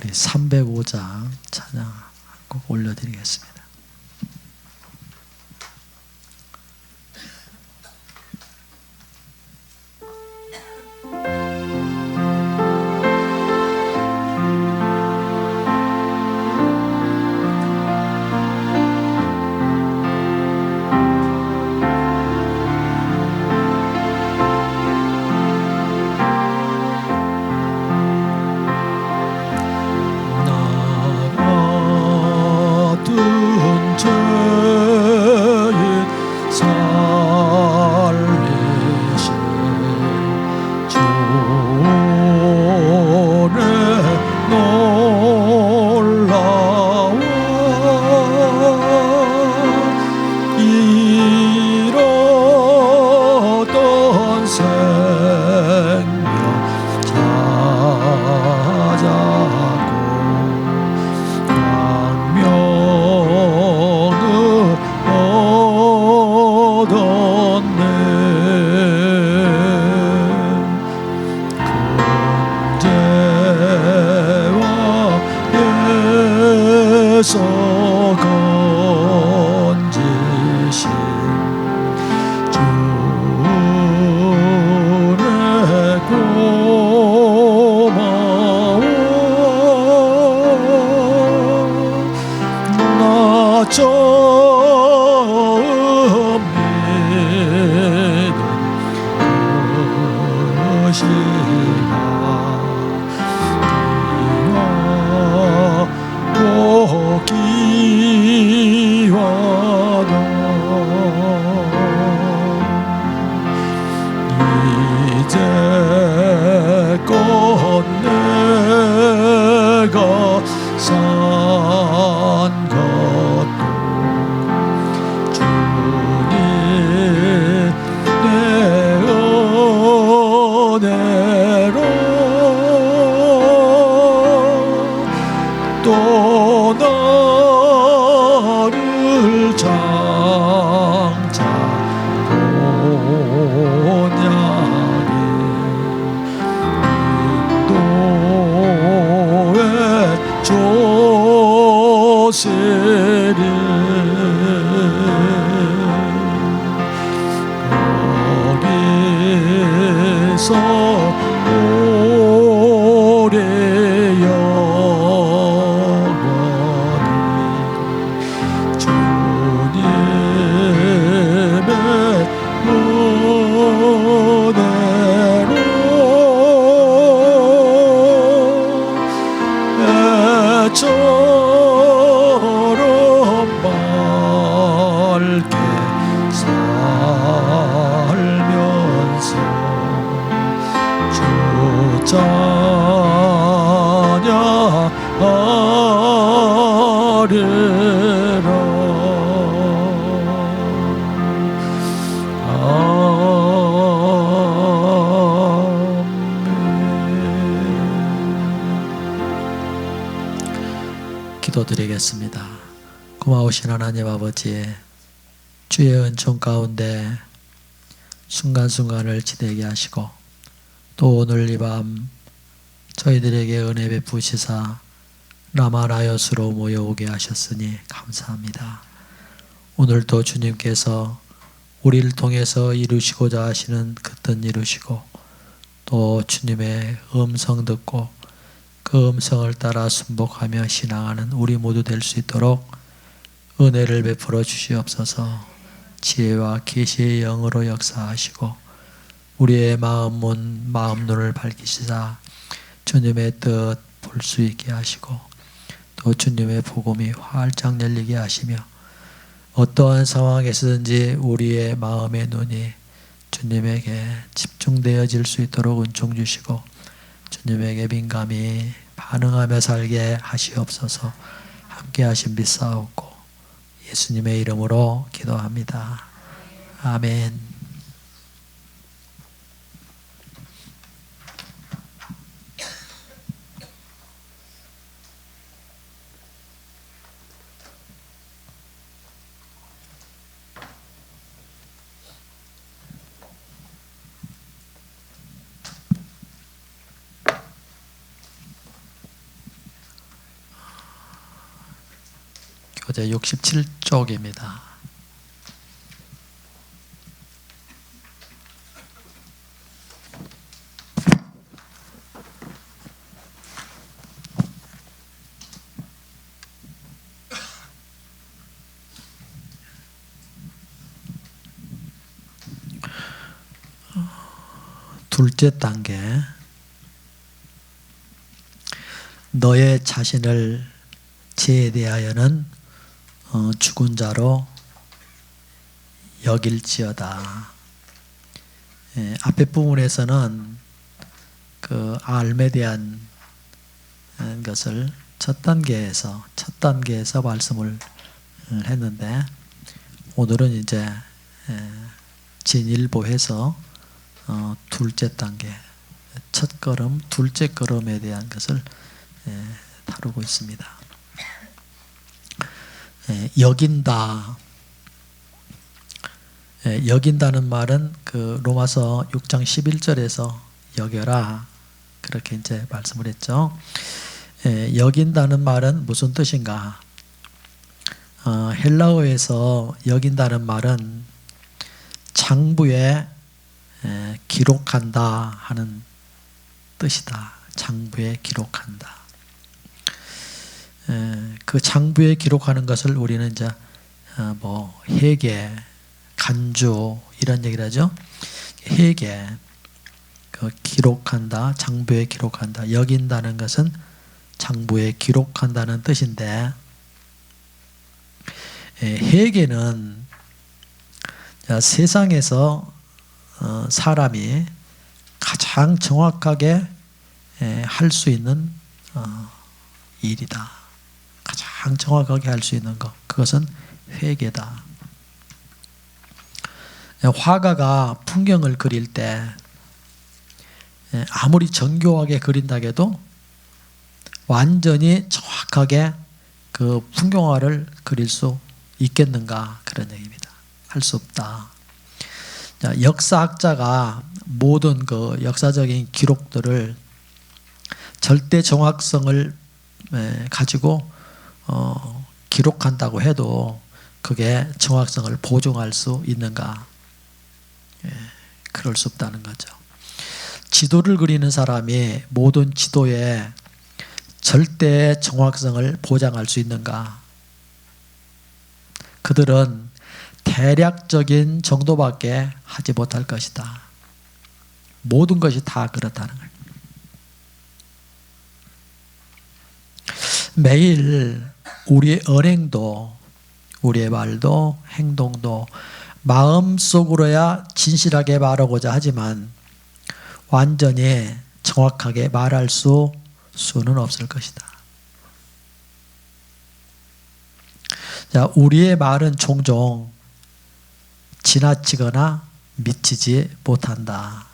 우리 305장 찬양 꼭 올려드리겠습니다. 기도드리겠습니다. 고마우신 하나님 아버지, 주의 은총 가운데 순간순간을 지내게 하시고 또 오늘 이 밤 저희들에게 은혜 베푸시사 라마라요스로 모여오게 하셨으니 감사합니다. 오늘도 주님께서 우리를 통해서 이루시고자 하시는 그 뜻 이루시고 또 주님의 음성 듣고 그 음성을 따라 순복하며 신앙하는 우리 모두 될 수 있도록 은혜를 베풀어 주시옵소서. 지혜와 계시의 영으로 역사하시고 우리의 마음 눈을 밝히시사 주님의 뜻 볼 수 있게 하시고 또 주님의 복음이 활짝 열리게 하시며 어떠한 상황에서든지 우리의 마음의 눈이 주님에게 집중되어질 수 있도록 은총 주시고 주님에게 민감히 반응하며 살게 하시옵소서. 함께 하신 비싸옵고 예수님의 이름으로 기도합니다. 아멘. 교재 67쪽입니다. 둘째 단계, 너의 자신을 죄에 대하여는 죽은 자로 여길지어다. 앞에 부분에서는 그 알에 대한 것을 첫 단계에서 말씀을 했는데, 오늘은 이제 진일보해서 둘째 단계, 첫 걸음, 둘째 걸음에 대한 것을 다루고 있습니다. 여긴다. 여긴다는 말은 그 로마서 6장 11절에서 여겨라, 그렇게 이제 말씀을 했죠. 여긴다는 말은 무슨 뜻인가? 헬라어에서 여긴다는 말은 장부에 기록한다 하는 뜻이다. 장부에 기록한다. 그 장부에 기록하는 것을 우리는 이제 뭐 회개, 간주 이런 얘기를 하죠. 회개, 그 기록한다, 장부에 기록한다. 여긴다는 것은 장부에 기록한다는 뜻인데, 회개는 세상에서 사람이 가장 정확하게 할 수 있는 일이다. 가장 정확하게 할 수 있는 것, 그것은 회개다. 화가가 풍경을 그릴 때 아무리 정교하게 그린다 해도 완전히 정확하게 그 풍경화를 그릴 수 있겠는가, 그런 얘기입니다. 할 수 없다. 역사학자가 모든 그 역사적인 기록들을 절대 정확성을 가지고 기록한다고 해도 그게 정확성을 보증할 수 있는가? 그럴 수 없다는 거죠. 지도를 그리는 사람이 모든 지도에 절대 정확성을 보장할 수 있는가? 그들은 대략적인 정도밖에 하지 못할 것이다. 모든 것이 다 그렇다는 거예요. 매일 우리의 언행도, 우리의 말도, 행동도 마음속으로야 진실하게 말하고자 하지만 완전히 정확하게 말할 수는 없을 것이다. 자, 우리의 말은 종종 지나치거나 미치지 못한다.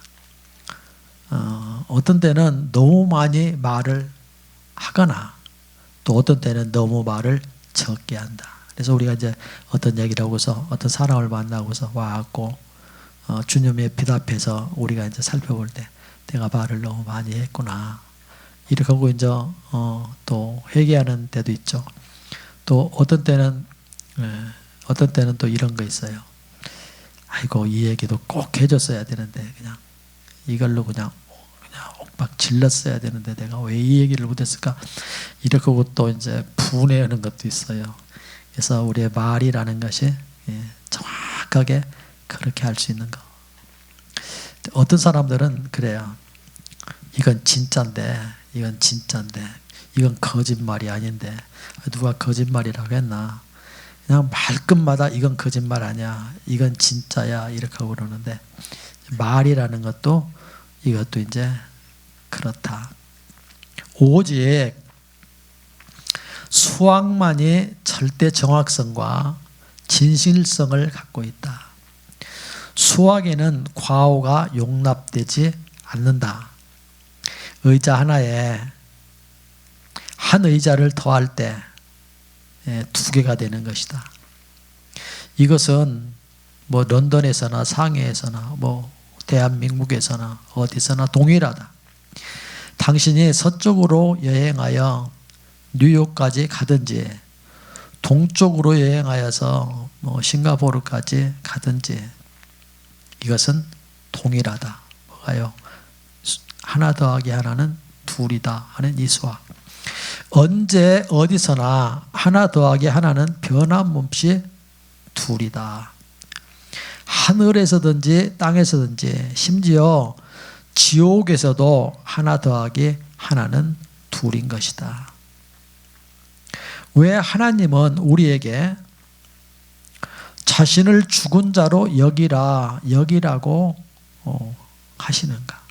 어떤 때는 너무 많이 말을 하거나 또 어떤 때는 너무 말을 적게 한다. 그래서 우리가 이제 어떤 얘기를 하고서 어떤 사람을 만나고서 와갖고 주님의 빛 앞에서 우리가 이제 살펴볼 때 내가 말을 너무 많이 했구나, 이렇게 하고 이제 또 회개하는 때도 있죠. 또 어떤 때는 또 이런 거 있어요. 아이고, 이 얘기도 꼭 해줬어야 되는데 그냥 이걸로 그냥 옥박 질렀어야 되는데 내가 왜 이 얘기를 못했을까, 이렇게 하고 또 이제 분해하는 것도 있어요. 그래서 우리의 말이라는 것이 정확하게 그렇게 할 수 있는 거. 어떤 사람들은 그래요. 이건 진짜인데 이건 거짓말이 아닌데 누가 거짓말이라고 했나, 그냥 말끝마다 이건 거짓말 아니야, 이건 진짜야, 이렇게 하고 그러는데 말이라는 것도 이것도 이제 그렇다. 오직 수학만이 절대 정확성과 진실성을 갖고 있다. 수학에는 과오가 용납되지 않는다. 의자 하나에 한 의자를 더할 때 두 개가 되는 것이다. 이것은 뭐 런던에서나 상해에서나 뭐 대한민국에서나 어디서나 동일하다. 당신이 서쪽으로 여행하여 뉴욕까지 가든지 동쪽으로 여행하여서 뭐 싱가포르까지 가든지 이것은 동일하다. 뭐가요? 하나 더하기 하나는 둘이다 하는 이 수학. 언제 어디서나 하나 더하기 하나는 변함없이 둘이다. 하늘에서든지 땅에서든지 심지어 지옥에서도 하나 더하기 하나는 둘인 것이다. 왜 하나님은 우리에게 자신을 죽은 자로 여기라고 하시는가?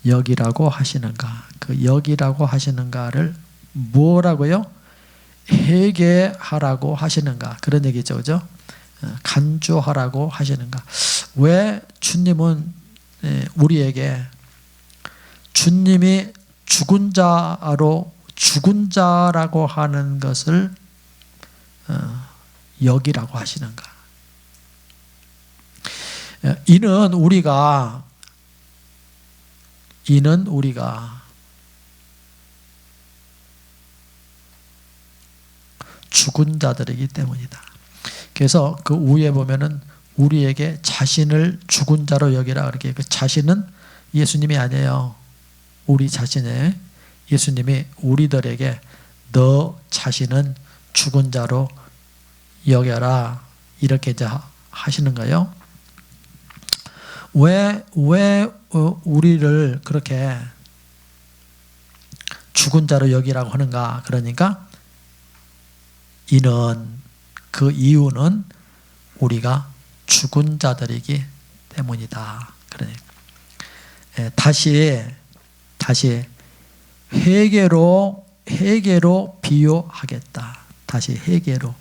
여기라고 하시는가? 그 여기라고 하시는가를 뭐라고요? 회개하라고 하시는가? 그런 얘기죠, 그죠? 간주하라고 하시는가? 왜 주님은 우리에게 주님이 죽은 자라고 하는 것을 여기라고 하시는가? 이는 우리가 죽은 자들이기 때문이다. 그래서 그 위에 보면은 우리에게 자신을 죽은 자로 여기라 그렇게, 그 자신은 예수님이 아니에요. 우리 자신의 예수님이 우리들에게 너 자신은 죽은 자로 여겨라 이렇게 이제 하시는가요? 왜 우리를 그렇게 죽은 자로 여기라고 하는가? 그러니까 그 이유는 우리가 죽은 자들이기 때문이다. 그러니까 다시 회개로 비유하겠다. 다시 회개로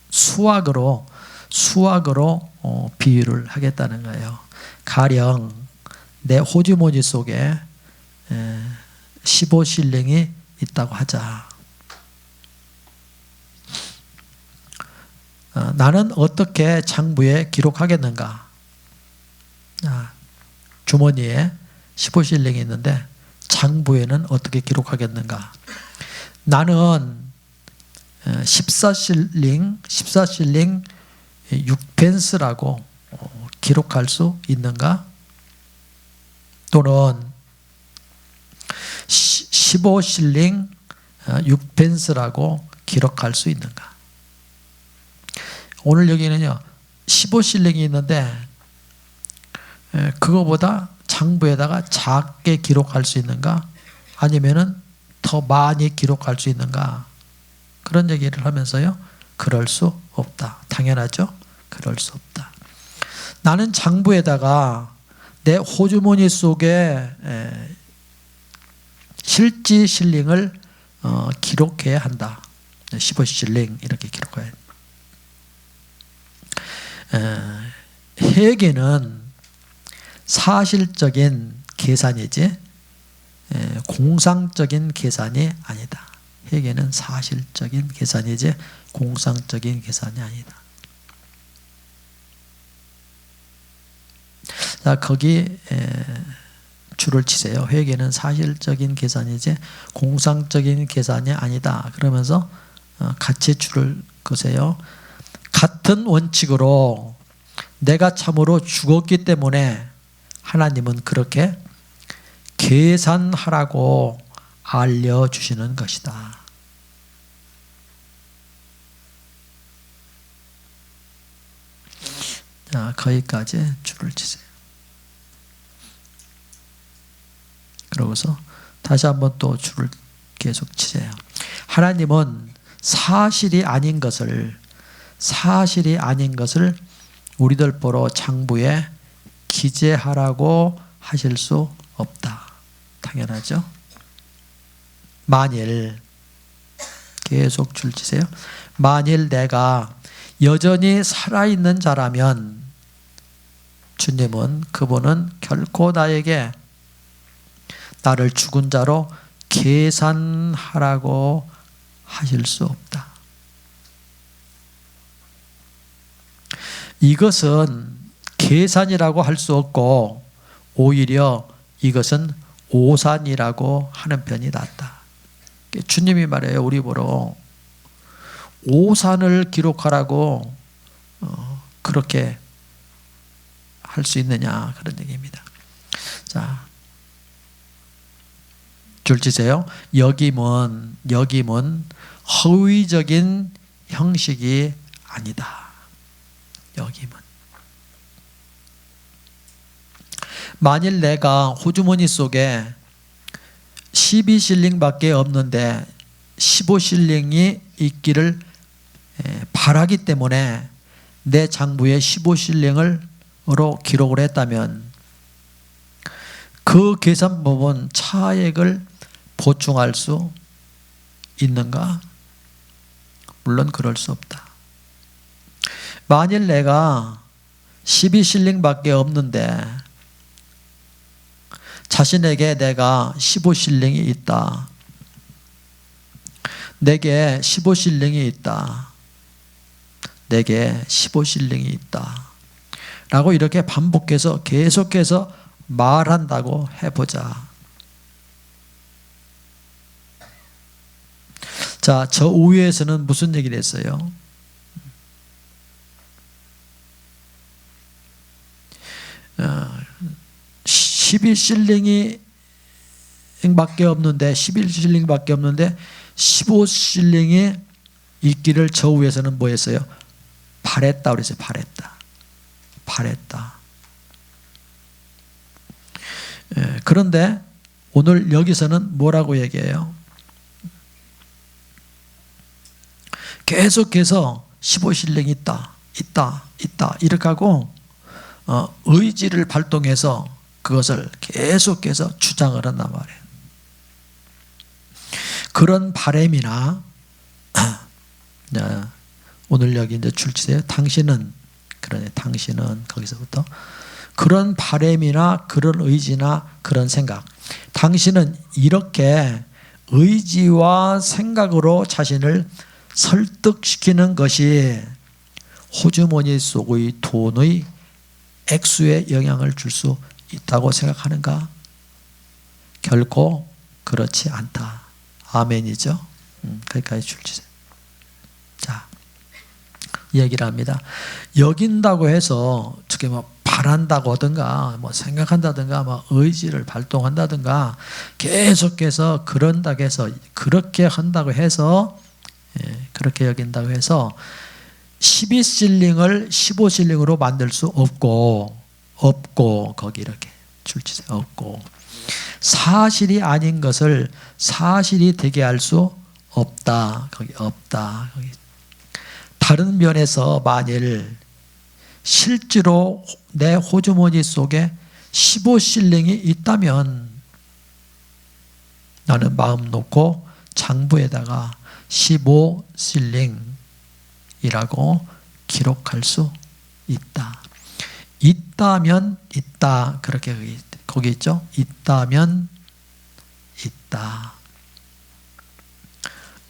수학으로 비유를 하겠다는 거예요. 가령 내 호주머니 속에 15실링이 있다고 하자. 나는 어떻게 장부에 기록하겠는가? 주머니에 15실링이 있는데 장부에는 어떻게 기록하겠는가? 나는 14실링 6펜스라고 기록할 수 있는가? 또는 15실링 6펜스라고 기록할 수 있는가? 오늘 여기는요 15실링이 있는데 그거보다 장부에다가 작게 기록할 수 있는가? 아니면은 더 많이 기록할 수 있는가? 그런 얘기를 하면서요 그럴 수 없다. 당연하죠? 그럴 수 없다. 나는 장부에다가 내 호주머니 속에 실지 실링을 기록해야 한다. 15실링 이렇게 기록해야 한다. 회계는 사실적인 계산이지 공상적인 계산이 아니다. 회계는 사실적인 계산이지 공상적인 계산이 아니다. 자, 거기 줄을 치세요. 회계는 사실적인 계산이지 공상적인 계산이 아니다. 그러면서 같이 줄을 그으세요. 같은 원칙으로 내가 참으로 죽었기 때문에 하나님은 그렇게 계산하라고 알려주시는 것이다. 자, 거기까지 줄을 치세요. 그러고서 다시 한번 또 줄을 계속 치세요. 하나님은 사실이 아닌 것을 우리들 보러 장부에 기재하라고 하실 수 없다. 당연하죠. 만일 계속 줄 치세요. 만일 내가 여전히 살아있는 자라면 주님은 그분은 결코 나에게 나를 죽은 자로 계산하라고 하실 수 없다. 이것은 계산이라고 할 수 없고 오히려 이것은 오산이라고 하는 편이 낫다. 주님이 말해요. 우리 보러 오산을 기록하라고 그렇게 할 수 있느냐, 그런 얘기입니다. 자, 줄 치세요. 역임은 허위적인 형식이 아니다. 역임은. 만일 내가 호주머니 속에 12실링밖에 없는데 15실링이 있기를 바라기 때문에 내 장부에 15실링으로 기록을 했다면 그 계산법은 차액을 보충할 수 있는가? 물론 그럴 수 없다. 만일 내가 12실링밖에 없는데 자신에게 내가 15실링이 있다. 내게 15실링이 있다. 내게 15실링이 있다. 라고 이렇게 반복해서 계속해서 말한다고 해보자. 자, 저 우회에서는 무슨 얘기를 했어요? 11실링이 밖에 없는데 11실링밖에 없는데 15실링이 있기를 저 위에서는 뭐 했어요? 바랬다 그랬어요. 바랬다. 그런데 오늘 여기서는 뭐라고 얘기해요? 계속해서 15실링 있다 이렇게 하고 의지를 발동해서 그것을 계속해서 주장을 한단 말이에요. 그런 바램이나 오늘 여기 이제 줄치세요. 당신은 거기서부터 그런 바램이나 그런 의지나 그런 생각, 당신은 이렇게 의지와 생각으로 자신을 설득시키는 것이 호주머니 속의 돈의 액수에 영향을 줄 수 있다고 생각하는가? 결코 그렇지 않다. 아멘이죠. 거기까지 줄치세요. 자, 얘기를 합니다. 여긴다고 해서 어떻게 뭐 바란다고 하든가 뭐 생각한다든가 뭐 의지를 발동한다든가 계속해서 그런다고 해서 그렇게 한다고 해서 그렇게 여긴다고 해서 12실링을 15실링으로 만들 수 없고 거기 이렇게 줄치세요. 없고 사실이 아닌 것을 사실이 되게 할 수 없다. 거기 없다. 거기. 다른 면에서 만일 실제로 내 호주머니 속에 15실링이 있다면 나는 마음 놓고 장부에다가 15실링이라고 기록할 수 있다. 있다면 있다. 그렇게 거기 있죠. 있다면 있다.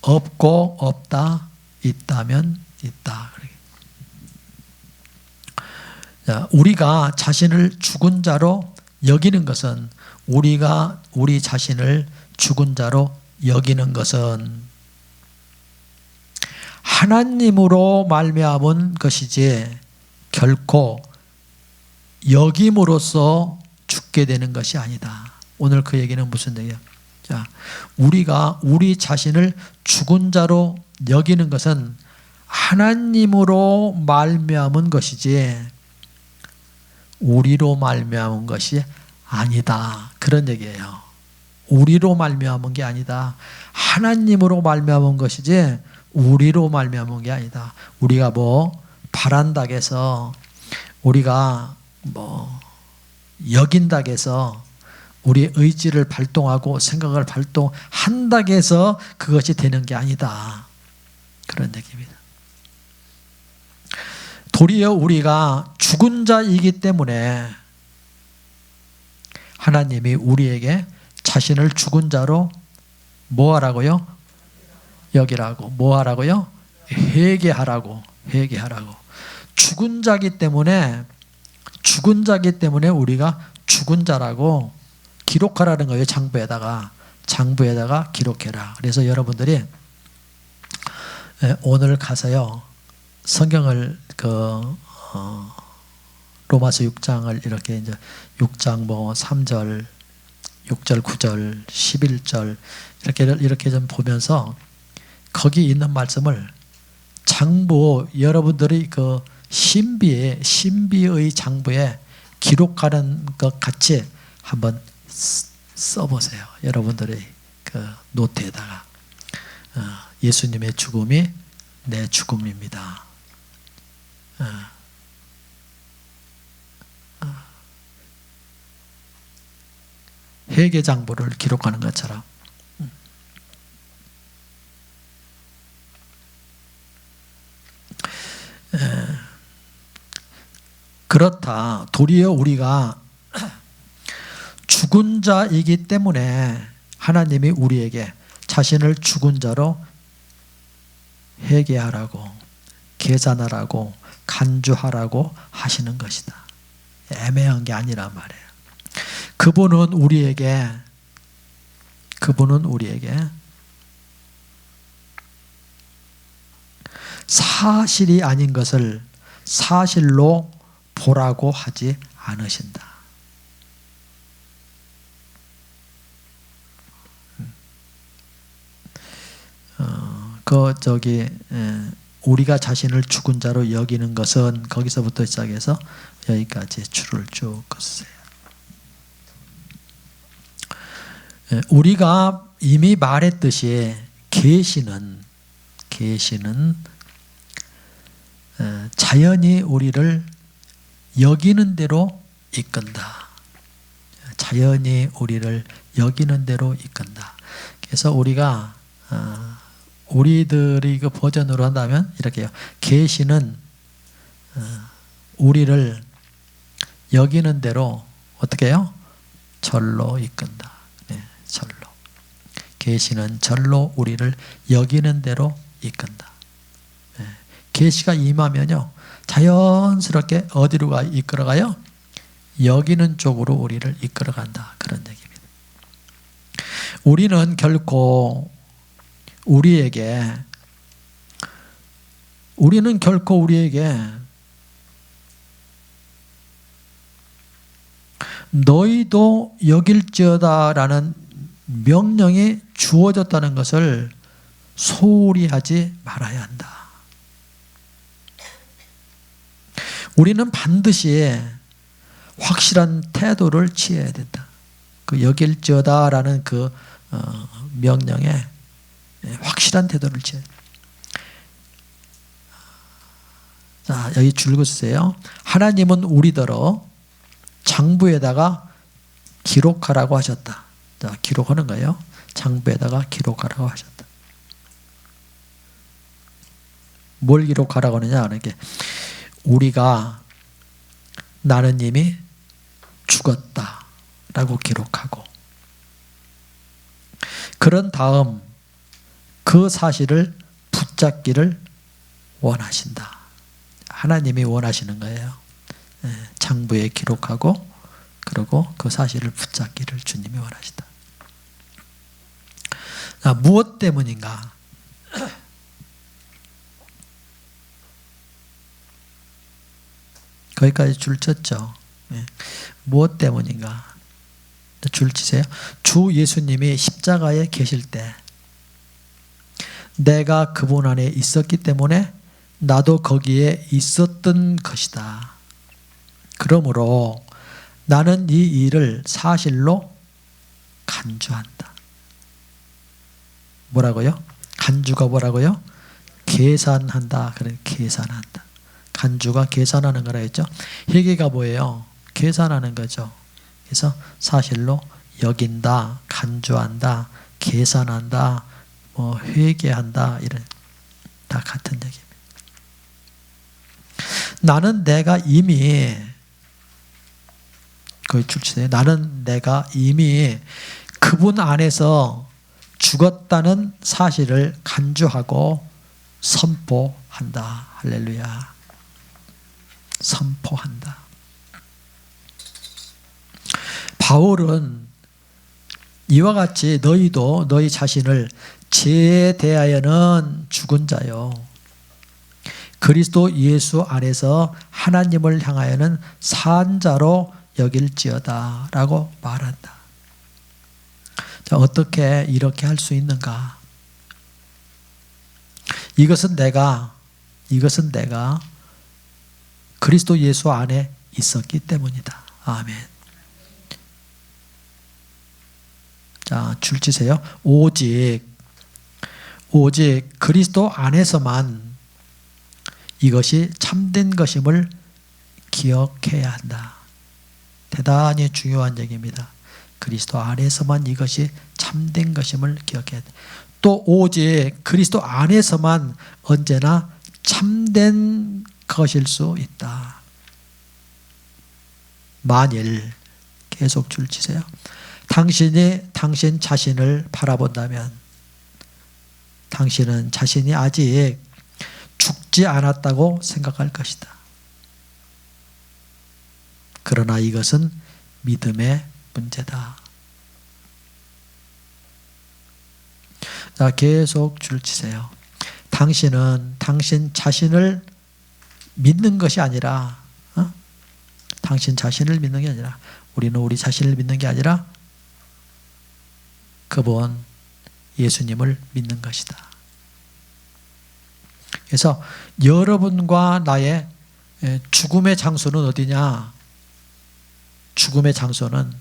없고 없다. 있다면 있다. 우리가 자신을 죽은 자로 여기는 것은 우리 자신을 죽은 자로 여기는 것은 하나님으로 말미암은 것이지 결코 여김으로써 죽게 되는 것이 아니다. 오늘 그 얘기는 무슨 얘기야? 자, 우리가 우리 자신을 죽은 자로 여기는 것은 하나님으로 말미암은 것이지 우리로 말미암은 것이 아니다. 그런 얘기예요. 우리로 말미암은 게 아니다. 하나님으로 말미암은 것이지 우리로 말미암은 게 아니다. 우리가 뭐 바란다고 해서 우리가 뭐 여긴다고 해서 우리의 의지를 발동하고 생각을 발동한다고 해서 그것이 되는 게 아니다. 그런 얘기입니다. 도리어 우리가 죽은 자이기 때문에 하나님이 우리에게 자신을 죽은 자로 뭐 하라고요? 여기라고. 뭐 하라고요? 회개하라고. 죽은 자기 때문에 우리가 죽은 자라고 기록하라는 거예요. 장부에다가 기록해라. 그래서 여러분들이 오늘 가서요, 성경을 로마서 6장을 이렇게 이제 6장 3절, 6절, 9절, 11절 이렇게 좀 보면서 거기 있는 말씀을 장부, 여러분들이 신비의 장부에 기록하는 것 같이 한번 써보세요. 여러분들의 노트에다가 예수님의 죽음이 내 죽음입니다. 회개 장부를 기록하는 것처럼. 그렇다. 도리어 우리가 죽은 자이기 때문에 하나님이 우리에게 자신을 죽은 자로 회개하라고, 계산하라고, 간주하라고 하시는 것이다. 애매한 게 아니란 말이에요. 그분은 우리에게 사실이 아닌 것을 사실로 보라고 하지 않으신다. 우리가 자신을 죽은 자로 여기는 것은 거기서부터 시작해서 여기까지 줄을 쭉 긋으세요. 우리가 이미 말했듯이 계시는 자연이 우리를 여기는 대로 이끈다. 자연이 우리를 여기는 대로 이끈다. 그래서 우리가 우리들이 그 버전으로 한다면 이렇게요. 계시는 우리를 여기는 대로 어떻게 해요? 절로 이끈다. 네, 절로. 계시는 절로 우리를 여기는 대로 이끈다. 네, 계시가 임하면요, 자연스럽게 어디로 이끌어가요? 여기는 쪽으로 우리를 이끌어간다. 그런 얘기입니다. 우리는 결코 우리에게 너희도 여길지어다라는 명령이 주어졌다는 것을 소홀히 하지 말아야 한다. 우리는 반드시 확실한 태도를 취해야 된다. 그 여길지어다라는 그 명령에 확실한 태도를 취해야 된다. 자, 여기 줄 긋으세요. 하나님은 우리더러 장부에다가 기록하라고 하셨다. 자, 기록하는 거예요. 장부에다가 기록하라고 하셨다. 뭘 기록하라고 하느냐? 이렇게 우리가 나는 이미 죽었다라고 기록하고, 그런 다음 그 사실을 붙잡기를 원하신다. 하나님이 원하시는 거예요. 장부에 기록하고, 그리고 그 사실을 붙잡기를 주님이 원하시다. 자, 무엇 때문인가? 거기까지 줄 쳤죠. 무엇 때문인가? 줄 치세요. 주 예수님이 십자가에 계실 때 내가 그분 안에 있었기 때문에 나도 거기에 있었던 것이다. 그러므로 나는 이 일을 사실로 간주한다. 뭐라고요? 간주가 뭐라고요? 계산한다. 그래, 계산한다. 간주가 계산하는 거라 했죠. 회개가 뭐예요? 계산하는 거죠. 그래서 사실로 여긴다, 간주한다, 계산한다, 회개한다, 이런 다 같은 얘기입니다. 나는 내가 이미 거기 출치돼요. 나는 내가 이미 그분 안에서 죽었다는 사실을 간주하고 선포한다. 할렐루야. 선포한다. 바울은 이와 같이 너희도 너희 자신을 죄에 대하여는 죽은 자요 그리스도 예수 안에서 하나님을 향하여는 산 자로 여길지어다 라고 말한다. 자, 어떻게 이렇게 할 수 있는가? 이것은 내가 그리스도 예수 안에 있었기 때문이다. 아멘. 자, 줄 치세요. 오직 그리스도 안에서만 이것이 참된 것임을 기억해야 한다. 대단히 중요한 얘기입니다. 그리스도 안에서만 이것이 참된 것임을 기억해야 돼. 또 오직 그리스도 안에서만 언제나 참된 것일 수 있다. 만일 계속 줄 치세요. 당신이 당신 자신을 바라본다면 당신은 자신이 아직 죽지 않았다고 생각할 것이다. 그러나 이것은 믿음의 문제다. 자, 계속 줄 치세요. 당신은 당신 자신을 믿는 것이 아니라 당신 자신을 믿는 게 아니라 우리는 우리 자신을 믿는 게 아니라 그분 예수님을 믿는 것이다. 그래서 여러분과 나의 죽음의 장소는 어디냐? 죽음의 장소는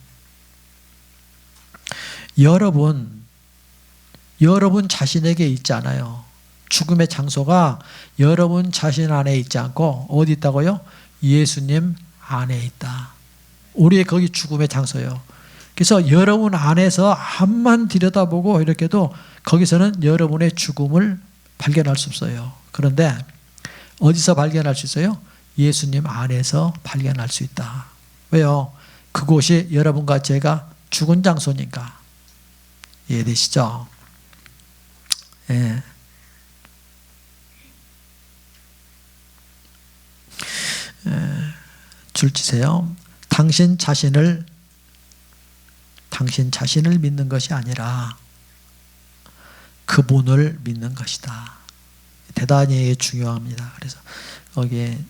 여러분 자신에게 있지 않아요. 죽음의 장소가 여러분 자신 안에 있지 않고 어디 있다고요? 예수님 안에 있다. 우리의 거기 죽음의 장소예요. 그래서 여러분 안에서 한만 들여다보고 이렇게도 거기서는 여러분의 죽음을 발견할 수 없어요. 그런데 어디서 발견할 수 있어요? 예수님 안에서 발견할 수 있다. 왜요? 그곳이 여러분과 제가 죽은 장소니까. 이해되시죠? 예. 줄 치세요. 당신 자신을 믿는 것이 아니라 그분을 믿는 것이다. 대단히 중요합니다. 그래서 거기에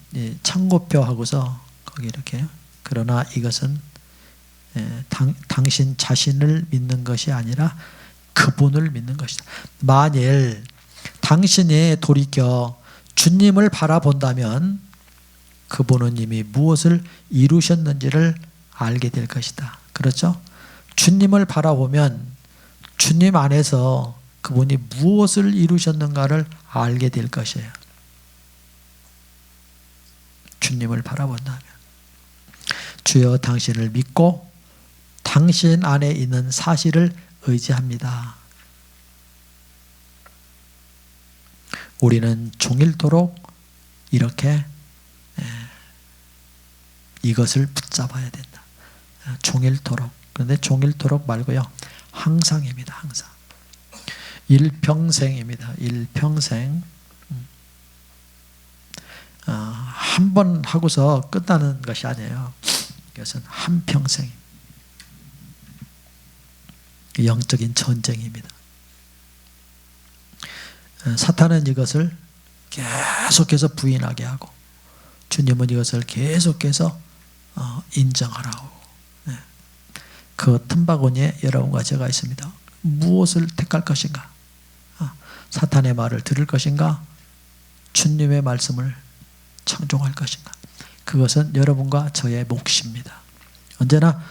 참고표 하고서 거기 이렇게 그러나 이것은 당신 자신을 믿는 것이 아니라 그분을 믿는 것이다. 만일 당신이 돌이켜 주님을 바라본다면 그분은 이미 무엇을 이루셨는지를 알게 될 것이다. 그렇죠? 주님을 바라보면 주님 안에서 그분이 무엇을 이루셨는가를 알게 될 것이에요. 주님을 바라본다면 주여 당신을 믿고 당신 안에 있는 사실을 의지합니다. 우리는 종일토록 이렇게 이것을 붙잡아야 된다. 종일토록. 그런데 종일토록 말고요. 항상입니다. 항상. 일평생입니다. 일평생. 한 번 하고서 끝나는 것이 아니에요. 이것은 한평생. 영적인 전쟁입니다. 사탄은 이것을 계속해서 부인하게 하고 주님은 이것을 계속해서 인정하라고. 그 틈바구니에 여러분과 제가 있습니다. 무엇을 택할 것인가? 사탄의 말을 들을 것인가? 주님의 말씀을 청종할 것인가? 그것은 여러분과 저의 몫입니다. 언제나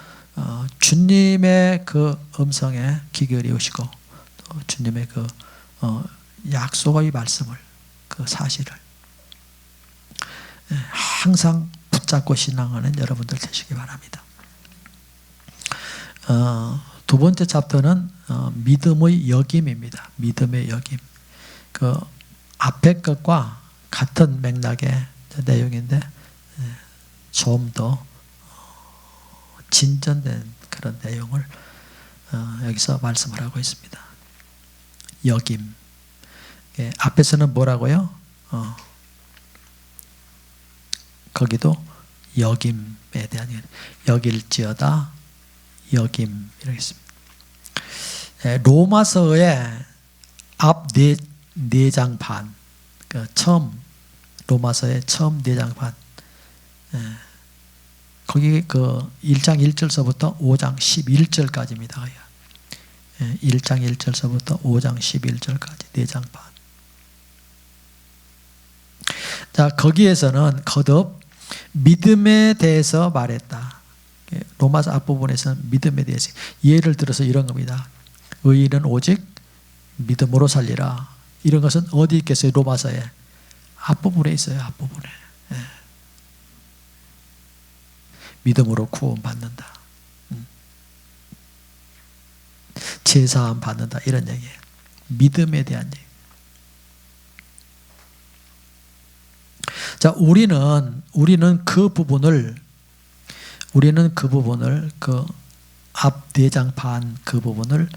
주님의 그 음성에 귀 기울이시고 또 주님의 그 약속의 말씀을 그 사실을 항상 붙잡고 신앙하는 여러분들 되시기 바랍니다. 두 번째 챕터는 믿음의 역임입니다. 믿음의 역임. 그 앞에 것과 같은 맥락의 내용인데 좀 더 진전된 그런 내용을 여기서 말씀을 하고 있습니다. 역임. 앞에서는 뭐라고요? 거기도 역임에 대한 여길지어다 역임 이렇게 있습니다. 로마서의 앞 네 장 반, 그 로마서의 처음 4장 반, 거기 그 1장 1절서부터 5장 11절까지입니다. 1장 1절서부터 5장 11절까지 4장 반. 자, 거기에서는 거듭 믿음에 대해서 말했다. 로마서 앞부분에서는 믿음에 대해서 예를 들어서 이런 겁니다. 의인은 오직 믿음으로 살리라. 이런 것은 어디 있겠어요? 로마서에 앞부분에 있어요. 앞부분에. 믿음으로 구원받는다. 제사함 받는다. 이런 얘기예요. 믿음에 대한 얘기. 자, 우리는 그 부분을 그 앞 4장 반 그 부분을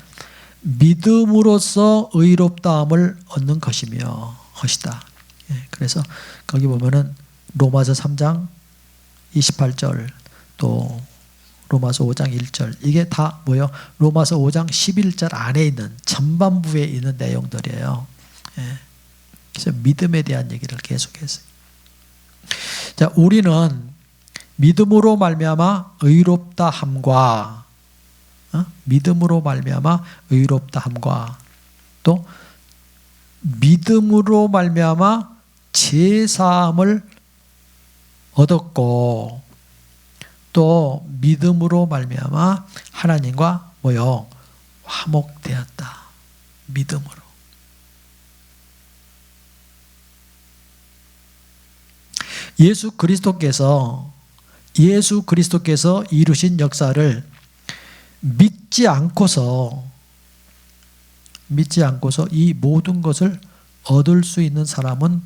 믿음으로써 의롭다함을 얻는 것이다. 그래서 거기 보면은 로마서 3장 28절 또 로마서 5장 1절 이게 다 뭐예요? 로마서 5장 11절 안에 있는 전반부에 있는 내용들이에요. 그래서 믿음에 대한 얘기를 계속했어요. 자, 우리는 믿음으로 말미암아 의롭다함과 믿음으로 말미암아 의롭다함과 또 믿음으로 말미암아 제사함을 얻었고 또 믿음으로 말미암아 하나님과 뭐요? 화목되었다. 믿음으로. 예수 그리스도께서 이루신 역사를 믿지 않고서 이 모든 것을 얻을 수 있는 사람은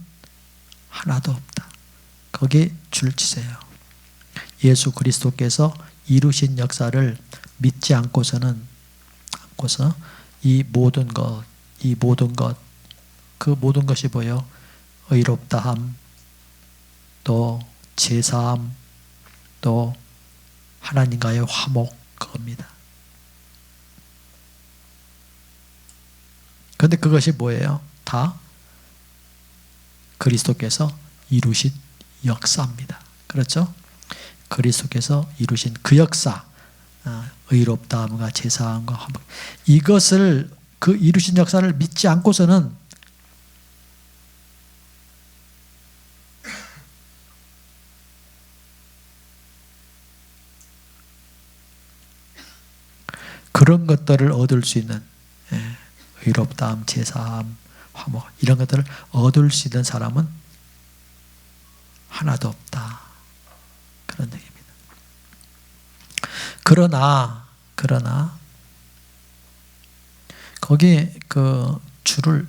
하나도 없다. 거기에 줄 치세요. 예수 그리스도께서 이루신 역사를 믿지 않고서 이 모든 것, 그 모든 것이 뭐예요? 의롭다함, 또 제사함, 또 하나님과의 화목, 그겁니다. 그런데 그것이 뭐예요? 다 그리스도께서 이루신 역사입니다. 그렇죠? 그리스도께서 이루신 그 역사, 의롭다함과 제사함과 화목, 이것을 그 이루신 역사를 믿지 않고서는 그런 것들을 얻을 수 있는 의롭다함, 제사함, 화목 이런 것들을 얻을 수 있는 사람은 하나도 없다. 그런 얘기입니다. 그러나 거기 그 줄을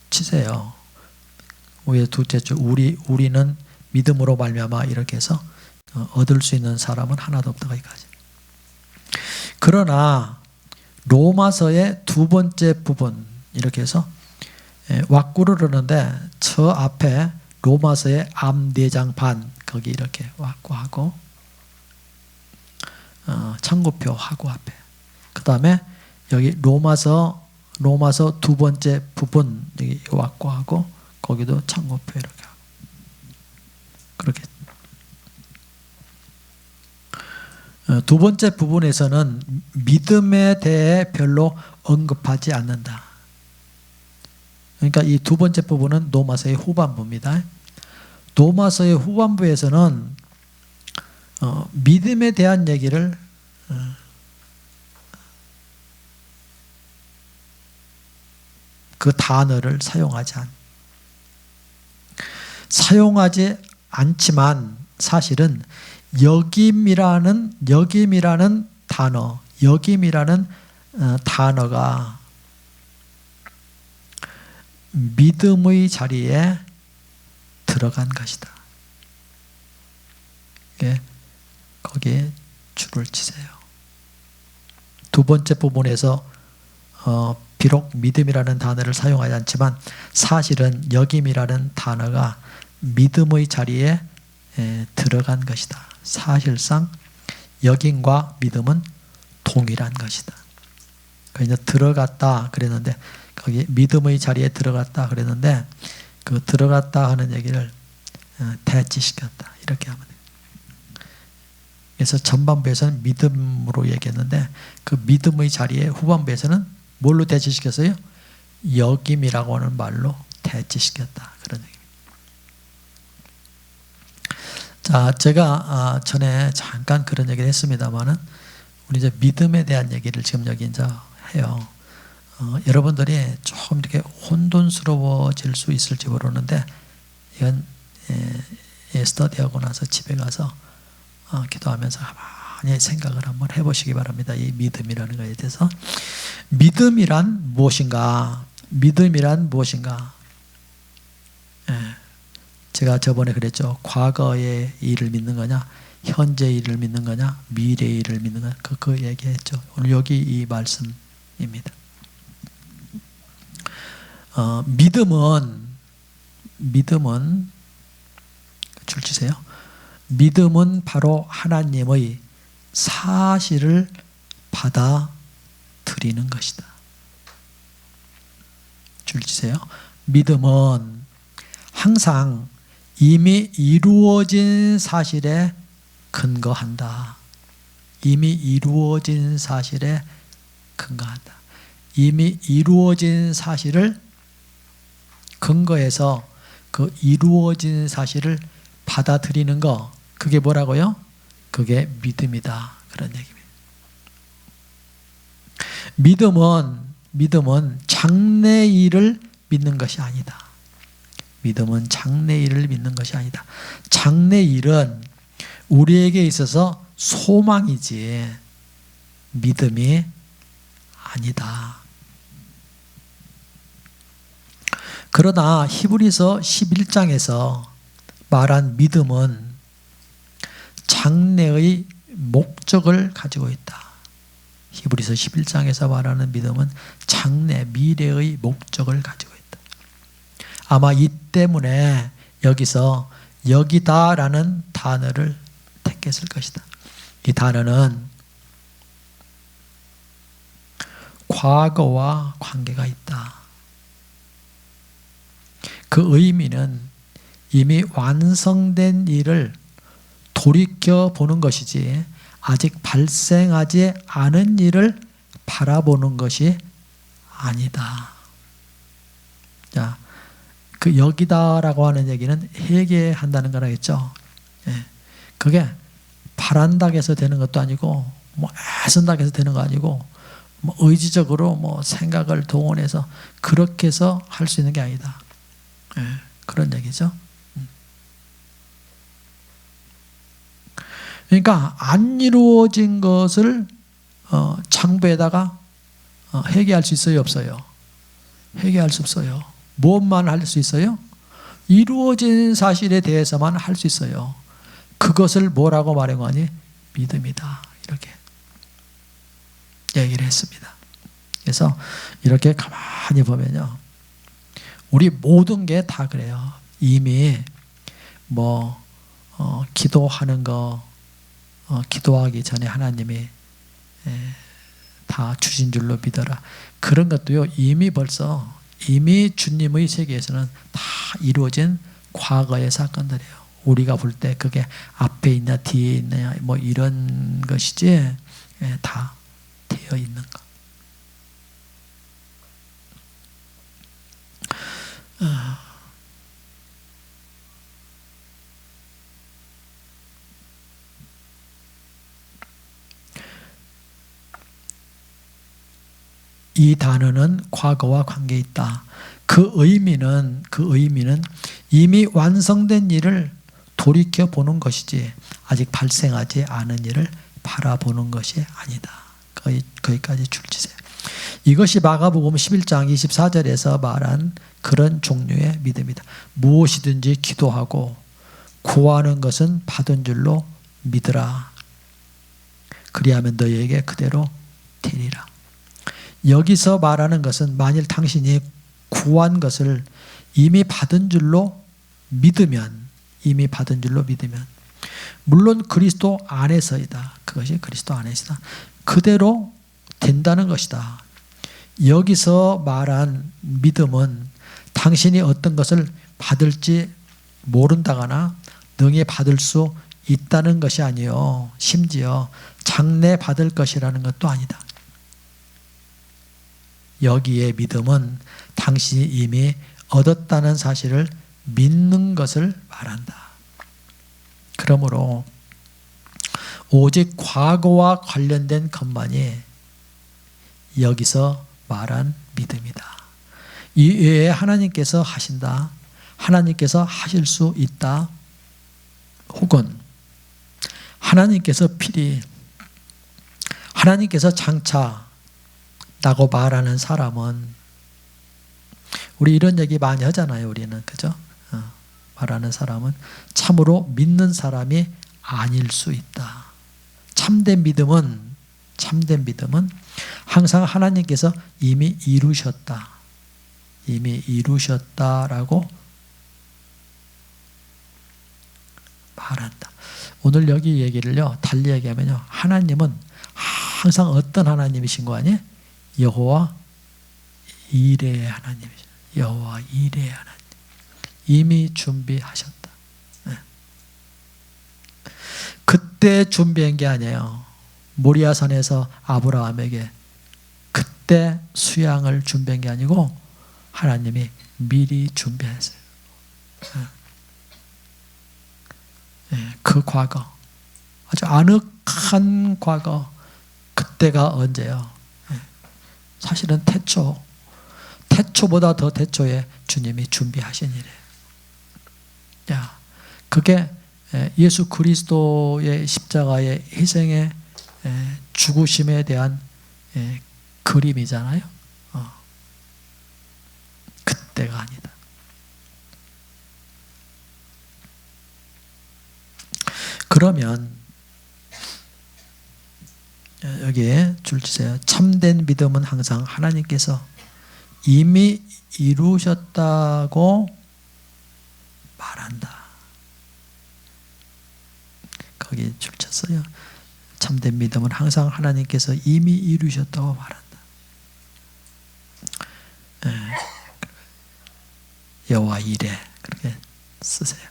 치세요. 위에 둘째 줄 우리는 믿음으로 말미암아 이렇게 해서 얻을 수 있는 사람은 하나도 없다. 거기까지. 그러나 로마서의 두 번째 부분 이렇게 해서 왁구를 하는데 저 앞에 로마서의 앞 4장 반 거기 이렇게 왁구하고 참고표 하고 앞에 그 다음에 여기 로마서 두 번째 부분 여기 왁구하고 거기도 참고표 이렇게 하고 그렇게 두 번째 부분에서는 믿음에 대해 별로 언급하지 않는다. 그러니까 이 두 번째 부분은 로마서의 후반부입니다. 로마서의 후반부에서는 믿음에 대한 얘기를 그 단어를 사용하지 않지만 사실은 역임이라는 단어가 믿음의 자리에 들어간 것이다. 거기에 줄을 치세요. 두 번째 부분에서 비록 믿음이라는 단어를 사용하지 않지만 사실은 역임이라는 단어가 믿음의 자리에 들어간 것이다. 사실상 역임과 믿음은 동일한 것이다. 그 이제 들어갔다 그랬는데 거기 믿음의 자리에 들어갔다 그랬는데 그 들어갔다 하는 얘기를 대치시켰다 이렇게 하면 돼요. 그래서 전반부에서는 믿음으로 얘기했는데 그 믿음의 자리에 후반부에서는 뭘로 대치시켰어요? 여김이라고 하는 말로 대치시켰다 그런 얘기입니다. 자, 제가 전에 잠깐 그런 얘기를 했습니다만은 우리 이제 믿음에 대한 얘기를 지금 여기 이제 해요. 여러분들이 좀 이렇게 혼돈스러워질 수 있을지 모르는데 이건 스터디하고 나서 집에 가서 기도하면서 가만히 생각을 한번 해보시기 바랍니다. 이 믿음이라는 것에 대해서. 믿음이란 무엇인가? 믿음이란 무엇인가? 제가 저번에 그랬죠. 과거의 일을 믿는 거냐, 현재 일을 믿는 거냐, 미래의 일을 믿는 거냐, 그 얘기했죠. 오늘 여기 이 말씀입니다. 믿음은 줄 치세요. 믿음은 바로 하나님의 사실을 받아들이는 것이다. 줄 치세요. 믿음은 항상 이미 이루어진 사실에 근거한다. 이미 이루어진 사실에 근거한다. 이미 이루어진 사실을 근거해서 그 이루어진 사실을 받아들이는 거, 그게 뭐라고요? 그게 믿음이다. 그런 얘기입니다. 믿음은 장래일을 믿는 것이 아니다. 믿음은 장래일을 믿는 것이 아니다. 장래일은 우리에게 있어서 소망이지 믿음이 아니다. 그러나 히브리서 11장에서 말한 믿음은 장래의 목적을 가지고 있다. 히브리서 11장에서 말하는 믿음은 장래, 미래의 목적을 가지고 있다. 아마 이 때문에 여기서 여기다라는 단어를 택했을 것이다. 이 단어는 과거와 관계가 있다. 그 의미는 이미 완성된 일을 돌이켜보는 것이지 아직 발생하지 않은 일을 바라보는 것이 아니다. 자, 그 여기다라고 하는 얘기는 회개한다는 거라 했죠. 예. 그게 바란다고 해서 되는 것도 아니고 뭐 애쓴다고 해서 되는 거 아니고 뭐 의지적으로 뭐 생각을 동원해서 그렇게 해서 할 수 있는 게 아니다. 예. 그런 얘기죠. 그러니까 안 이루어진 것을 창부에다가 회개할 수 있어요, 없어요? 회개할 수 없어요. 무엇만 할 수 있어요? 이루어진 사실에 대해서만 할 수 있어요. 그것을 뭐라고 말한 거니? 믿음이다. 이렇게 얘기를 했습니다. 그래서 이렇게 가만히 보면요, 우리 모든 게 다 그래요. 이미 뭐 기도하는 거, 기도하기 전에 하나님이 다 주신 줄로 믿어라. 그런 것도요, 이미 벌써 이미 주님의 세계에서는 다 이루어진 과거의 사건들이에요. 우리가 볼 때 그게 앞에 있냐 뒤에 있냐 뭐 이런 것이지 다 되어 있는 것. 이 단어는 과거와 관계 있다. 그 의미는 이미 완성된 일을 돌이켜 보는 것이지 아직 발생하지 않은 일을 바라보는 것이 아니다. 거기까지 줄치세요. 이것이 마가복음 11장 24절에서 말한 그런 종류의 믿음이다. 무엇이든지 기도하고 구하는 것은 받은 줄로 믿으라. 그리하면 너희에게 그대로 되리라. 여기서 말하는 것은 만일 당신이 구한 것을 이미 받은 줄로 믿으면, 물론 그리스도 안에서이다. 그것이 그리스도 안에서다. 그대로 된다는 것이다. 여기서 말한 믿음은 당신이 어떤 것을 받을지 모른다거나 능히 받을 수 있다는 것이 아니요, 심지어 장래 받을 것이라는 것도 아니다. 여기에 믿음은 당신이 이미 얻었다는 사실을 믿는 것을 말한다. 그러므로 오직 과거와 관련된 것만이 여기서 말한 믿음이다. 이 외에 하나님께서 하신다, 하나님께서 하실 수 있다, 혹은 하나님께서 필히, 하나님께서 장차 라고 말하는 사람은, 우리 이런 얘기 많이 하잖아요, 우리는. 그죠? 말하는 사람은 참으로 믿는 사람이 아닐 수 있다. 참된 믿음은 항상 하나님께서 이미 이루셨다라고 말한다. 오늘 여기 얘기를요, 달리 얘기하면요, 하나님은 항상 어떤 하나님이신 거 아니에요? 여호와 이레의 하나님이죠. 여호와 이레의 하나님. 이미 준비하셨다. 네. 그때 준비한 게 아니에요. 모리아산에서 아브라함에게 그때 수양을 준비한 게 아니고 하나님이 미리 준비했어요. 네. 그 과거, 아주 아늑한 과거, 그때가 언제요? 사실은 태초보다 더 태초에 주님이 준비하신 일이에요. 야, 그게 예수 그리스도의 십자가의 희생의 죽으심에 대한 그림이잖아요. 그때가 아니다. 그러면 여기에 줄 주세요. 참된 믿음은 항상 하나님께서 이미 이루셨다고 말한다. 거기 줄 쳤어요. 참된 믿음은 항상 하나님께서 이미 이루셨다고 말한다. 여호와 이레, 그렇게 쓰세요.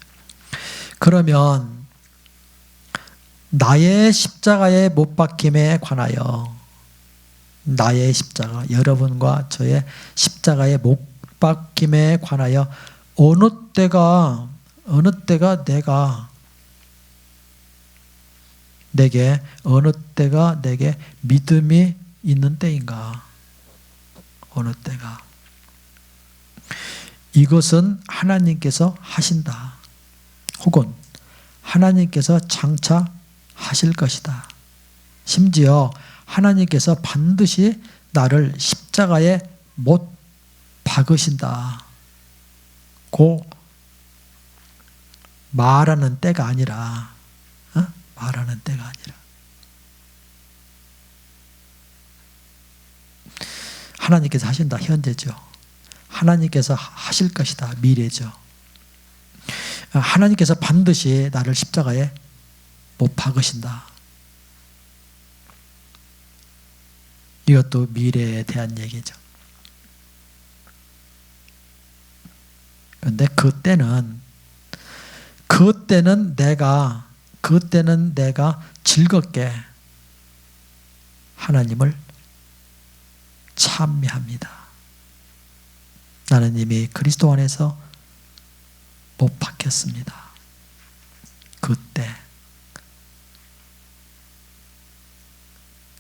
그러면 나의 십자가의 못 박힘에 관하여, 나의 십자가, 여러분과 저의 십자가의 못 박힘에 관하여 어느 때가 내게 믿음이 있는 때인가? 어느 때가? 이것은 하나님께서 하신다, 혹은 하나님께서 장차 하실 것이다. 심지어 하나님께서 반드시 나를 십자가에 못 박으신다 고 말하는 때가 아니라, 말하는 때가 아니라, 하나님께서 하신다, 현재죠. 하나님께서 하실 것이다, 미래죠. 하나님께서 반드시 나를 십자가에 못 박으신다. 이것도 미래에 대한 얘기죠. 그런데 그때는 내가 즐겁게 하나님을 찬미합니다. 나는 이미 그리스도 안에서 못 박혔습니다. 그때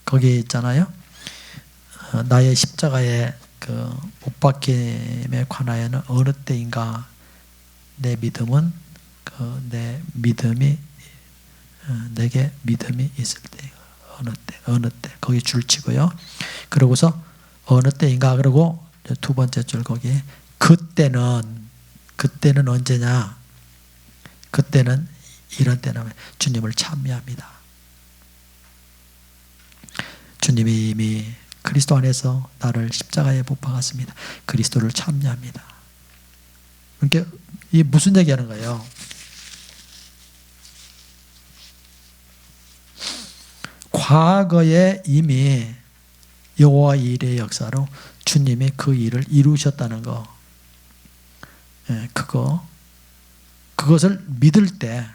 거기에 있잖아요. 나의 십자가의 그 못 박힘에 관하여는 어느 때인가 내 믿음은 내게 믿음이 있을 때, 어느 때 거기 줄치고요. 그러고서 어느 때인가, 그리고 두 번째 줄 거기에 그때는 언제냐? 그때는 이런 때는 주님을 찬미합니다. 주님이 이미 그리스도 안에서 나를 십자가에 못 박았습니다. 그리스도를 찬미합니다. 그러니까 이 무슨 얘기하는 거예요? 과거에 이미 여호와 일의 역사로 주님이 그 일을 이루셨다는 거. 그것을 믿을 때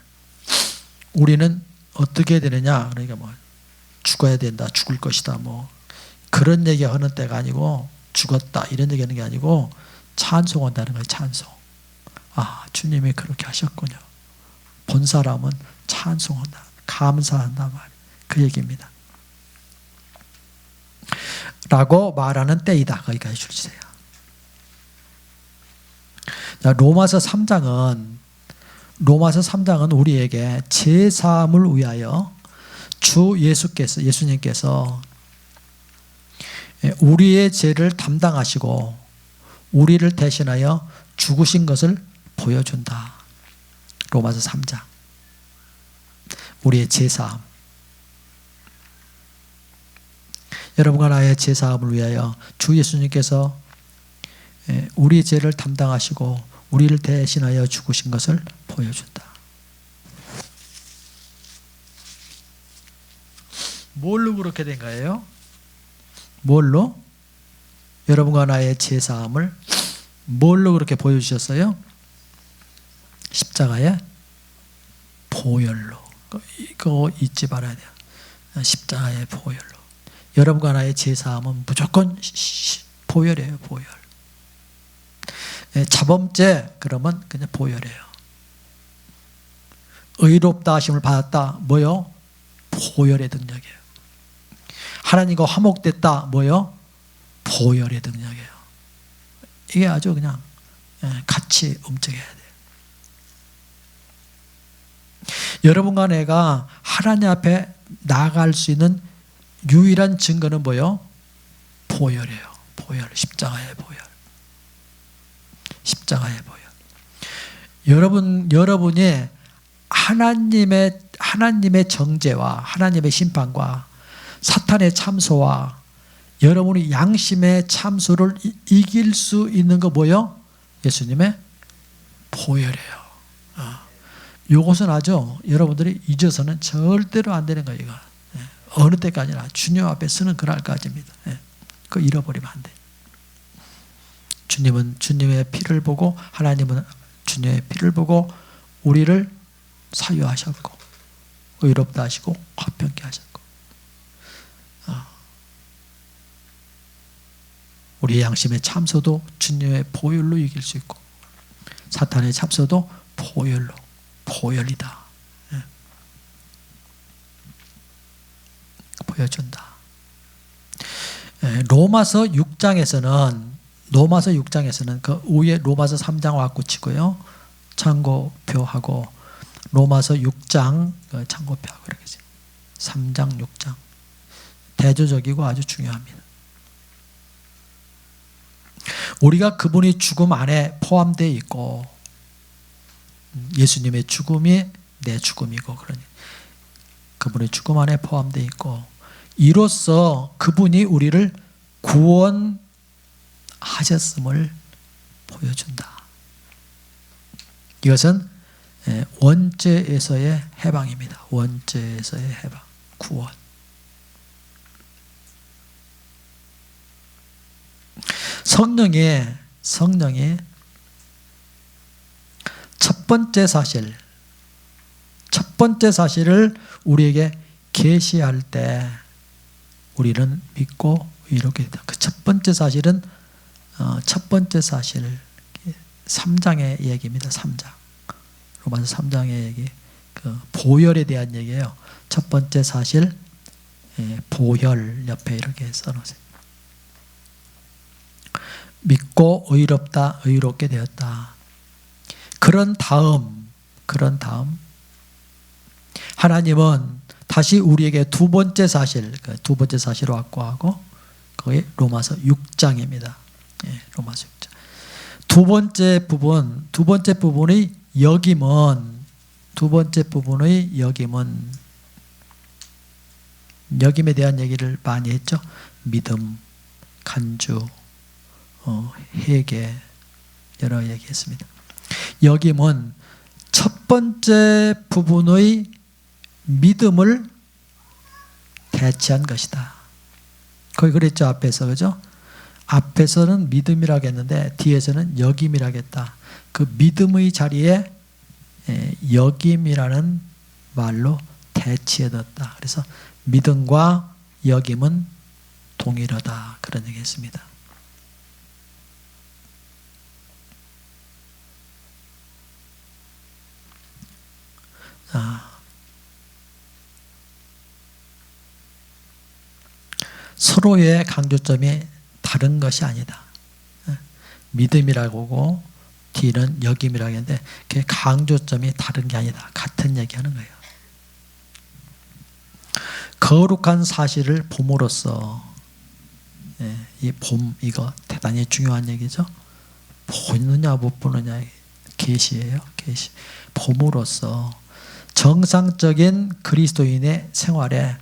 우리는 어떻게 되느냐? 그러니까 뭐 죽어야 된다, 죽을 것이다, 뭐 그런 얘기 하는 때가 아니고, 죽었다 이런 얘기하는 게 아니고 찬송한다는 거예요. 찬송. 아, 주님이 그렇게 하셨군요. 본 사람은 찬송한다, 감사한다 말, 그 얘기입니다. 라고 말하는 때이다. 거기까지 줄이세요. 자, 로마서 3장은 우리에게 제사함을 위하여 예수님께서 우리의 죄를 담당하시고 우리를 대신하여 죽으신 것을 보여준다. 로마서 3장. 우리의 제사함. 여러분과 나의 제사함을 위하여 주 예수님께서 우리의 죄를 담당하시고 우리를 대신하여 죽으신 것을 보여준다. 뭘로 그렇게 된 거예요? 뭘로? 여러분과 나의 제사함을 뭘로 그렇게 보여주셨어요? 십자가의 보혈로. 이거 잊지 말아야 돼요. 십자가의 보혈로. 여러분과 나의 제사함은 무조건 보혈이에요. 보혈. 자범죄 그러면 그냥 보혈이에요. 의롭다 하심을 받았다. 뭐요? 보혈의 능력이에요. 하나님과 화목됐다. 뭐요? 보혈의 능력이에요. 이게 아주 그냥 같이 움직여야 돼요. 여러분과 내가 하나님 앞에 나아갈 수 있는 유일한 증거는 뭐요? 보혈이에요. 보혈. 십자가의 보혈. 십자가의 보혈. 여러분이 하나님의 정죄와 하나님의 심판과 사탄의 참소와 여러분이 양심의 참소를 이길 수 있는 거 뭐요? 예수님의 보혈이에요. 이것은 아주 여러분들이 잊어서는 절대로 안 되는 거예요. 이거. 어느 때까지나 주님 앞에 서는 그날까지입니다. 그거 잃어버리면 안 돼요. 주님은 주님의 피를 보고, 하나님은 주님의 피를 보고 우리를 사유하셨고 의롭다 하시고 화평케 하셨고, 우리의 양심의 참소도 주님의 보혈로 이길 수 있고 사탄의 참소도 보혈이다. 보여준다. 로마서 6장에서는 그 위에 로마서 3장 와꾸치고요. 참고표하고 로마서 6장 참고표하고 이렇게 3장 6장 대조적이고 아주 중요합니다. 우리가 그분이 죽음 안에 포함되어 있고 예수님의 죽음이 내 죽음이고, 그러니 그분의 죽음 안에 포함되어 있고 이로써 그분이 우리를 구원하셨음을 보여준다. 이것은 원죄에서의 해방입니다. 원죄에서의 해방, 구원. 성령이 첫 번째 사실을 우리에게 계시할 때 우리는 믿고 이렇게 된다. 그 첫 번째 사실은 첫 번째 사실 3장의 얘기입니다. 3장. 로마서 3장의 얘기. 그 보혈에 대한 얘기예요. 첫 번째 사실 보혈 옆에 이렇게 써놓으세요. 믿고 의롭게 되었다. 그런 다음 하나님은 다시 우리에게 두 번째 사실을 확보하고 그게 로마서 6장입니다. 로마서 6장. 두 번째 부분의 역임에 대한 얘기를 많이 했죠. 믿음, 간주, 회개 여러 얘기했습니다. 역임은 첫 번째 부분의 믿음을 대체한 것이다. 거기 그랬죠, 앞에서. 그죠? 앞에서는 믿음이라고 했는데 뒤에서는 여김이라고 했다. 그 믿음의 자리에 여김이라는 말로 대치해뒀다. 그래서 믿음과 여김은 동일하다. 그런 얘기했습니다. 서로의 강조점이 다른 것이 아니다. 믿음이라고 하고 뒤는 여김이라고 했는데 그게 강조점이 다른 게 아니다. 같은 얘기하는 거예요. 거룩한 사실을 봄으로써, 이 봄, 이거 대단히 중요한 얘기죠. 보느냐 못 보느냐 계시예요. 계시. 봄으로써 정상적인 그리스도인의 생활에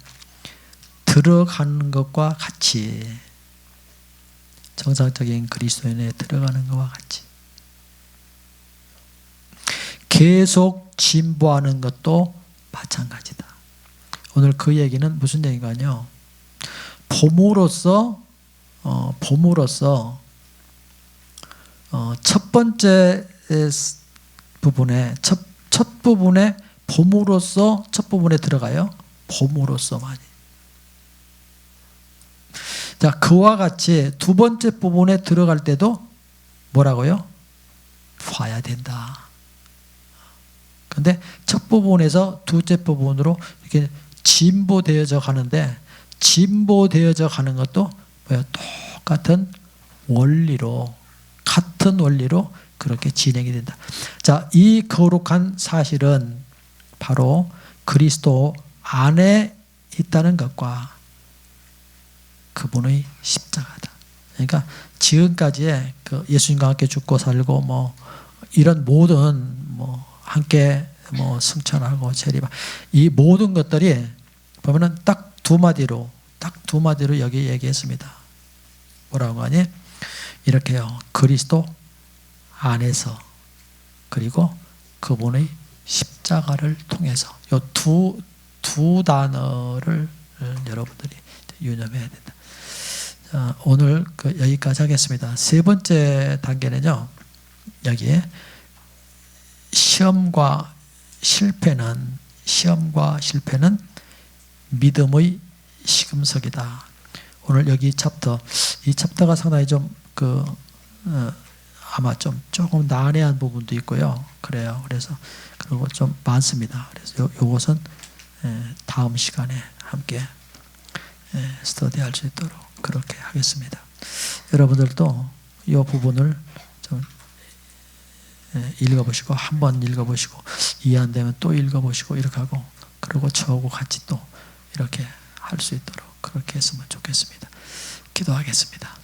들어가는 것과 같이, 정상적인 그리스도인에 들어가는 것과 같이 계속 진보하는 것도 마찬가지다. 오늘 그 얘기는 무슨 얘기가요? 봄으로써 첫 번째 부분에 첫 부분에 봄으로써 첫 부분에 들어가요. 봄으로써만이. 자, 그와 같이 두 번째 부분에 들어갈 때도 뭐라고요? 봐야 된다. 근데 첫 부분에서 두째 부분으로 이렇게 진보되어져 가는데, 진보되어져 가는 것도 뭐예요? 똑같은 원리로, 같은 원리로 그렇게 진행이 된다. 자, 이 거룩한 사실은 바로 그리스도 안에 있다는 것과 그분의 십자가다. 그러니까 지금까지의 그 예수님과 함께 죽고 살고 뭐 이런 모든 뭐 함께 뭐 승천하고 재림하고 이 모든 것들이 보면은 딱 두 마디로 여기 얘기했습니다. 뭐라고 하니? 이렇게요. 그리스도 안에서 그리고 그분의 십자가를 통해서 이 두 단어를 여러분들이 유념해야 된다. 자, 오늘 여기까지 하겠습니다. 세 번째 단계는요. 여기에 시험과 실패는 믿음의 시금석이다. 오늘 여기 이 챕터가 상당히 좀 아마 조금 난해한 부분도 있고요. 그래요. 그리고 좀 많습니다. 그래서 요것은 다음 시간에 함께 스터디할 수 있도록 그렇게 하겠습니다. 여러분들도 이 부분을 좀 읽어보시고 한 번 읽어보시고 이해 안 되면 또 읽어보시고 이렇게 하고 그리고 저하고 같이 또 이렇게 할 수 있도록 그렇게 했으면 좋겠습니다. 기도하겠습니다.